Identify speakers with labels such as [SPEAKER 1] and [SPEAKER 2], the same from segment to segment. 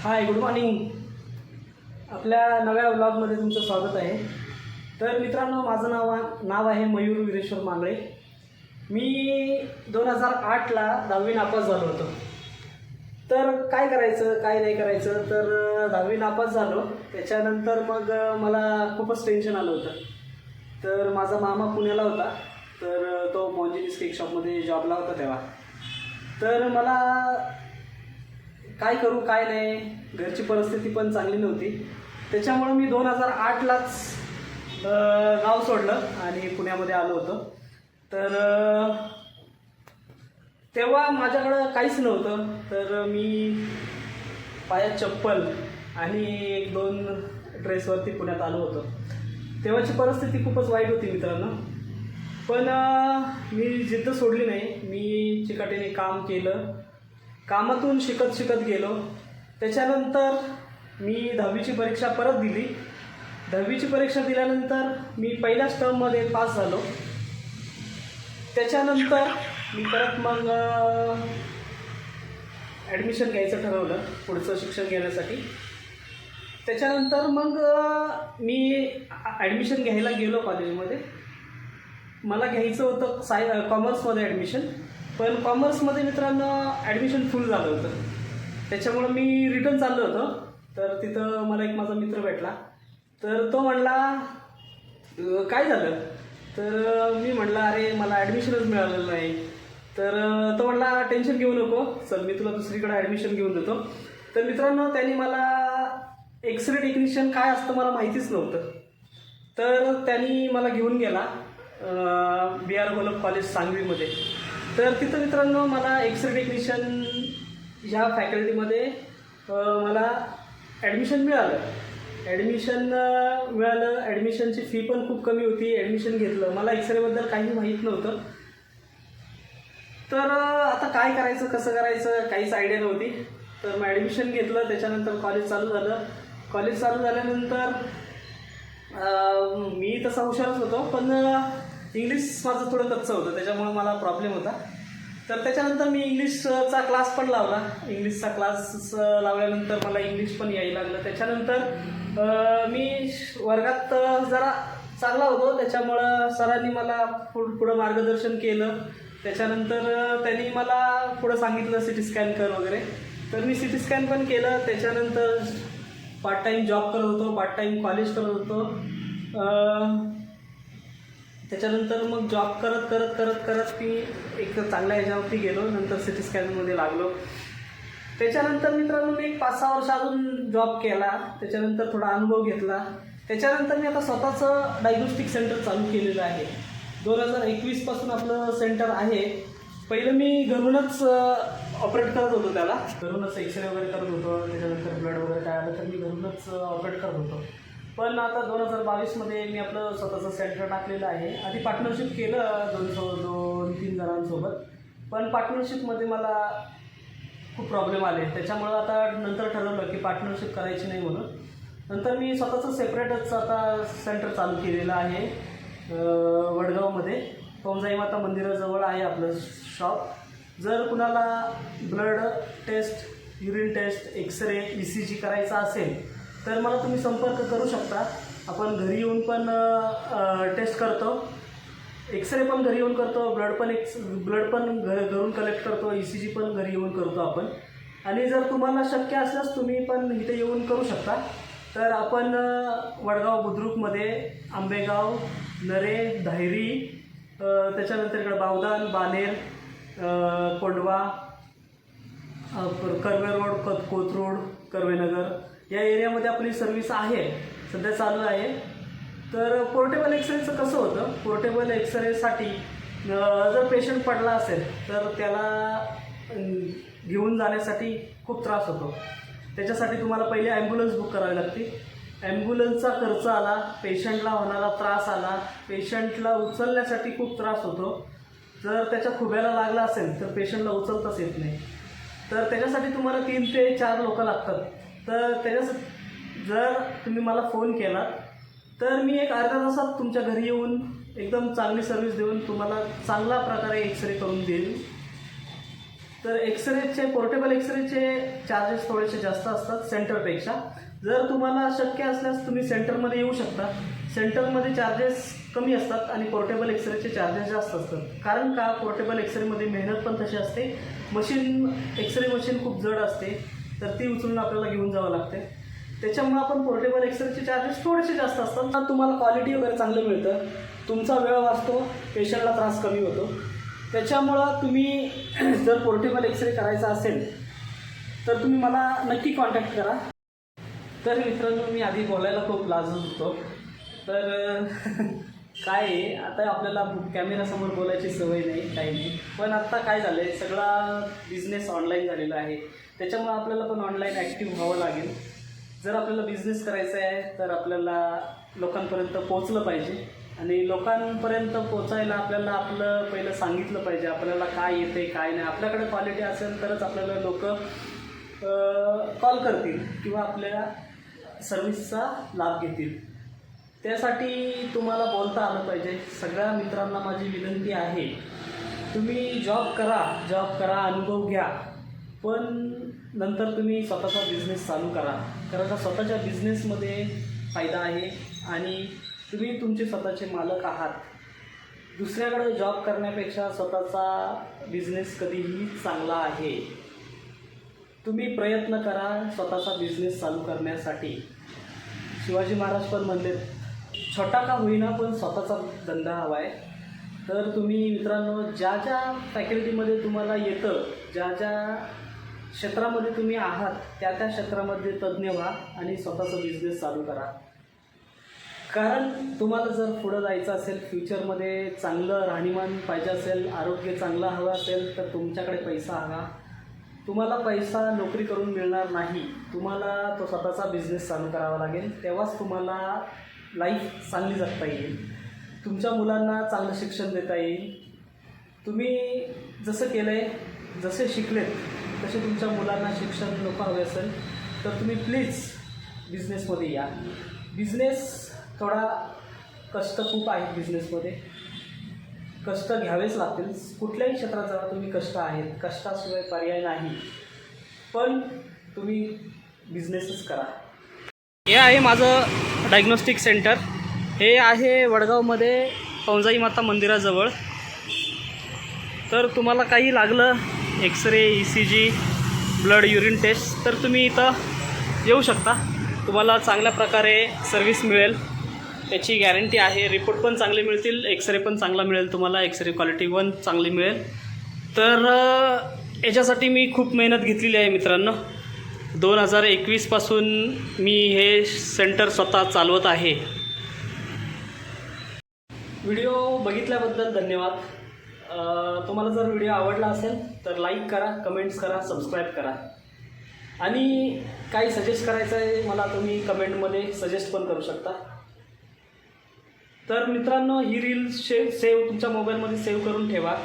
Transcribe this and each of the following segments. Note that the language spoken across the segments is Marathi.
[SPEAKER 1] हाय, गुड मॉर्निंग. आपल्या नव्या व्लॉगमध्ये तुमचं स्वागत आहे. तर मित्रांनो, माझं नाव आहे मयूर वीरेश्वर मांगळे. मी 2008ला 10वी नापास झालो होतो. तर काय करायचं काय नाही करायचं, तर 10वी नापास झालो. त्याच्यानंतर मग मला खूपच टेन्शन आलं होतं. तर माझा मामा पुण्याला होता, तर तो मॉन्जिनिस केक शॉपमध्ये जॉबला होता तेव्हा. तर मला काय करू काय नाही, घरची परिस्थिती पण चांगली नव्हती. त्याच्यामुळं मी 2008लाच गाव सोडलं आणि पुण्यामध्ये आलो होतो. तर तेव्हा माझ्याकडं काहीच नव्हतं. तर मी पायात चप्पल आणि 1-2 ड्रेसवरती पुण्यात आलो होतो. तेव्हाची परिस्थिती खूपच वाईट होती मित्रांनो. पण मी जिद्द सोडली नाही. मी चिकाटीने काम केलं, कामातून शिकत गेलो. त्याच्यानंतर मी 10वीची परीक्षा परत दिली. 10वीची परीक्षा दिल्यानंतर मी पहिल्याच टर्ममध्ये पास झालो. त्याच्यानंतर मी परत मग ॲडमिशन घ्यायचं ठरवलं पुढचं शिक्षण घेण्यासाठी. त्याच्यानंतर मग मी ॲडमिशन घ्यायला गेलो कॉलेजमध्ये. मला घ्यायचं होतं कॉमर्समध्ये ॲडमिशन, पण कॉमर्समध्ये मित्रांनो ॲडमिशन फुल झालं होतं. त्याच्यामुळं मी रिटर्न चाललो होतो. तर तिथं मला एक माझा मित्र भेटला. तर तो म्हणला काय झालं. तर मी म्हणलं अरे मला ॲडमिशनच मिळालेलं नाही. तर तो म्हणला टेन्शन घेऊ नको, चल मी तुला दुसरीकडे ॲडमिशन घेऊन देतो. तर मित्रांनो, त्यांनी मला एक्सरे टेक्निशियन काय असतं मला माहितीच नव्हतं. तर त्यांनी मला घेऊन गेला BR गोलप कॉलेज सांगवीमध्ये. तर तिथं मित्रांनो मला एक्सरे टेक्निशियन ह्या फॅकल्टीमध्ये मला ॲडमिशन मिळालं. ॲडमिशनची फी पण खूप कमी होती. ॲडमिशन घेतलं. मला एक्सरेबद्दल काही माहीत नव्हतं. तर आता काय करायचं कसं करायचं काहीच आयडिया नव्हती. तर मग ॲडमिशन घेतलं. त्याच्यानंतर कॉलेज चालू झालं. कॉलेज चालू झाल्यानंतर मी तसा हुशारच होतो, पण इंग्लिश माझं थोडं कच्चं होतं, त्याच्यामुळे मला प्रॉब्लेम होता. तर त्याच्यानंतर मी इंग्लिशचा क्लास पण लावला. इंग्लिशचा क्लास लावल्यानंतर मला इंग्लिश पण यायला लागलं. त्याच्यानंतर मी वर्गात जरा चांगला होतो, त्याच्यामुळं सरांनी मला पुढं मार्गदर्शन केलं. त्याच्यानंतर त्यांनी मला पुढं सांगितलं CT स्कॅन कर वगैरे. तर मी CT स्कॅन पण केलं. त्याच्यानंतर पार्ट टाईम जॉब करत होतो, पार्ट टाईम कॉलेज करत होतो. त्याच्यानंतर मग जॉब करत मी एक चांगल्या ह्याच्यावरती गेलो. नंतर CT स्कॅनमध्ये लागलो. त्याच्यानंतर मित्रांनो मी एक 5-6 वर्ष अजून जॉब केला. त्याच्यानंतर थोडा अनुभव घेतला. त्याच्यानंतर मी आता स्वतःचं डायग्नोस्टिक सेंटर चालू केलेलं आहे. 2021पासून आपलं सेंटर आहे. पहिलं मी घरूनच ऑपरेट करत होतो, त्याला घरूनच एक्सरे वगैरे करत होतो. त्याच्यानंतर ब्लड वगैरे काय आलं तर मी घरूनच ऑपरेट करत होतो. पण आता 2022मध्ये मी आपलं स्वतःचं सेंटर टाकलेलं आहे. आधी पार्टनरशिप केलं 2-3 जणांसोबत, पण पार्टनरशिपमध्ये मला खूप प्रॉब्लेम आले. त्याच्यामुळं आता नंतर ठरवलं की पार्टनरशिप करायची नाही म्हणून. नंतर मी स्वतःचं सेपरेटच आता सेंटर चालू केलेलं आहे वडगावमध्ये. पवंजाई माता मंदिराजवळ आहे आपलं शॉप. जर कुणाला blood test, urine test, X ray, ECG करायचा असेल तर मला तुम्ही संपर्क करू शकता. आपण घरी येऊन पण टेस्ट करतो, एक्सरे पण घरी येऊन करतो, ब्लड पण घरून कलेक्ट करतो, ECG पण घरी येऊन करतो आपण. आणि जर तुम्हाला शक्य असल्यास तुम्ही पण इथे येऊन करू शकता. तर आपण वडगाव बुद्रुकमध्ये, आंबेगाव, नरे, धायरी, त्याच्यानंतर इकडं बावदान, बानेर, कोंडवा, कर्वे रोड, कोथरूड, कर्वेनगर या एरियामध्ये आपली सर्व्हिस आहे, सध्या चालू आहे. तर पोर्टेबल एक्सरेचं कसं होतं, पोर्टेबल एक्सरेसाठी जर पेशंट पडला असेल तर त्याला घेऊन जाण्यासाठी खूप त्रास होतो. त्याच्यासाठी तुम्हाला पहिले ॲम्ब्युलन्स बुक करावी लागते. ॲम्ब्युलन्सचा खर्च आला, पेशंटला होणारा त्रास आला, पेशंटला उचलण्यासाठी खूप त्रास होतो. जर त्याच्या खुब्याला लागला असेल तर पेशंटला उचलताच येत नाही. तर त्याच्यासाठी तुम्हाला 3 ते 4 लोक लागतात. तर जर तुम्ही मला फोन केला तर मी एक अर्ध्या तासात तुमच्या घरी येऊन एकदम चांगली सर्व्हिस देऊन तुम्हाला चांगल्या प्रकारे एक्सरे करून देईल. तर एक्सरेचे पोर्टेबल एक्सरेचे चार्जेस थोडेसे जास्त असतात सेंटरपेक्षा. जर तुम्हाला शक्य असल्यास तुम्ही सेंटरमध्ये येऊ शकता. सेंटरमध्ये चार्जेस कमी असतात आणि पोर्टेबल एक्सरेचे चार्जेस जास्त असतात. कारण का, पोर्टेबल एक्सरेमध्ये मेहनत पण तशी असते. एक्सरे मशीन खूप जड असते, तर ती उचलून आपल्याला घेऊन जावं लागते. त्याच्यामुळे आपण पोर्टेबल एक्सरेचे चार्जेस थोडेसे जास्त असतात. तुम्हाला क्वालिटी वगैरे चांगलं मिळतं, तुमचा वेळ वाचतो, पेशंटला त्रास कमी होतो. त्याच्यामुळं तुम्ही जर पोर्टेबल एक्सरे करायचा असेल तर तुम्ही मला नक्की कॉन्टॅक्ट करा. तर मित्रांनो, मी आधी बोलायला खूप लाजत होतो. तर काय आहे, आता आपल्याला कॅमेरासमोर बोलायची सवय नाही, काही नाही. पण आत्ता काय झालं आहे, सगळा बिझनेस ऑनलाईन झालेला आहे. त्याच्यामुळं आपल्याला पण ऑनलाईन ॲक्टिव्ह व्हावं लागेल. जर आपल्याला बिझनेस करायचा आहे तर आपल्याला लोकांपर्यंत पोचलं पाहिजे. आणि लोकांपर्यंत पोचायला आपल्याला आपलं पहिलं सांगितलं पाहिजे, आपल्याला काय येते काय नाही. आपल्याकडे क्वालिटी असेल तरच आपल्याला लोक कॉल करतील किंवा आपल्या सर्व्हिसचा लाभ घेतील. त्यासाठी तुम्हाला बोलता आलं पाहिजे. सगळ्या मित्रांना माझी विनंती आहे, तुम्ही जॉब करा, अनुभव घ्या, पण नंतर तुम्ही स्वतःचा बिझनेस चालू करा. कारण का स्वतःच्या बिझनेसमध्ये फायदा आहे आणि तुम्ही तुमचे स्वतःचे मालक आहात. दुसऱ्याकडे जॉब करण्यापेक्षा स्वतःचा बिझनेस कधीही चांगला आहे. तुम्ही प्रयत्न करा स्वतःचा बिझनेस चालू करण्यासाठी. शिवाजी महाराज पण म्हणले, छोटा का होईना पण स्वतःचा धंदा हवा आहे. तर तुम्ही मित्रांनो, ज्या ज्या फॅकल्टीमध्ये तुम्हाला येतं, ज्या ज्या क्षेत्रामध्ये तुम्ही आहात, त्या त्या क्षेत्रामध्ये तज्ज्ञ व्हा आणि स्वतःचा बिझनेस चालू करा. कारण तुम्हाला जर पुढं जायचं असेल, फ्युचरमध्ये चांगलं राहणीमान पाहिजे असेल, आरोग्य चांगलं हवं असेल, तर तुमच्याकडे पैसा हवा. तुम्हाला पैसा नोकरी करून मिळणार नाही, तुम्हाला तो स्वतःचा बिझनेस चालू करावा लागेल. तेव्हाच तुम्हाला लाईफ चांगली जगता येईल, तुमच्या मुलांना चांगलं शिक्षण देता येईल. तुम्ही जसं केलं आहे, जसे शिकलेत तसे तुमच्या मुलांना शिक्षण नको हवे असेल तर तुम्ही प्लीज बिझनेसमध्ये या. बिझनेस थोडा कष्ट खूप आहे. बिझनेसमध्ये कष्ट घ्यावेच लागतील. कुठल्याही क्षेत्रात जावा तुम्ही, कष्ट आहेत, कष्टाशिवाय पर्याय नाही. पण तुम्ही बिझनेसच करा. हे आहे माझं डायग्नोस्टिक सेंटर. हे आहे वडगावमध्ये पवंजाई माता मंदिराजवळ. तर तुम्हाला काही लागलं, X ray, ECG, blood, urine test, तर तुम्ही इथं येऊ शकता. तुम्हाला चांगल्या प्रकारे सर्व्हिस मिळेल, त्याची गॅरंटी आहे. रिपोर्ट पण चांगले मिळतील, एक्सरे पण चांगला मिळेल तुम्हाला, एक्सरे क्वालिटी पण चांगली मिळेल. तर याच्यासाठी मी खूप मेहनत घेतलेली आहे मित्रांनो. 2021पासून मी हे सेंटर स्वतः चालवत आहे. व्हिडिओ बघितल्याबद्दल धन्यवाद. तुम्हाला जर व्हिडिओ आवडला असेल तर लाईक करा, कमेंट्स करा, सबस्क्राईब करा. आणि काही सजेस्ट करायचं आहे मला, तुम्ही कमेंटमध्ये सजेस्ट पण करू शकता. तर मित्रांनो, ही रील सेव्ह तुमच्या मोबाईलमध्ये सेव्ह करून ठेवा.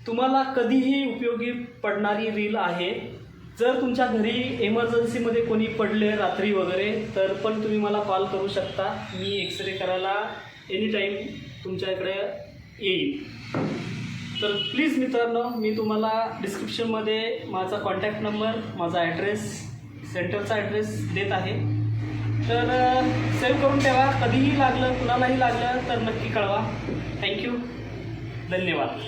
[SPEAKER 1] तुम्हाला कधीही उपयोगी पडणारी रील आहे. जर तुमच्या घरी एमर्जन्सीमध्ये कोणी पडले रात्री वगैरे, तर पण तुम्ही मला कॉल करू शकता. मी एक्सरे करायला एनी टाईम तुमच्याकडे येईल. तर प्लीज मित्रांनो, मी तुम्हाला डिस्क्रिप्शनमध्ये माझा कॉन्टॅक्ट नंबर, माझा ॲड्रेस, सेंटरचा ॲड्रेस देत आहे. तर सेव्ह करून ठेवा. कधीही लागलं, कुणालाही लागलं तर नक्की कळवा. थँक्यू, धन्यवाद.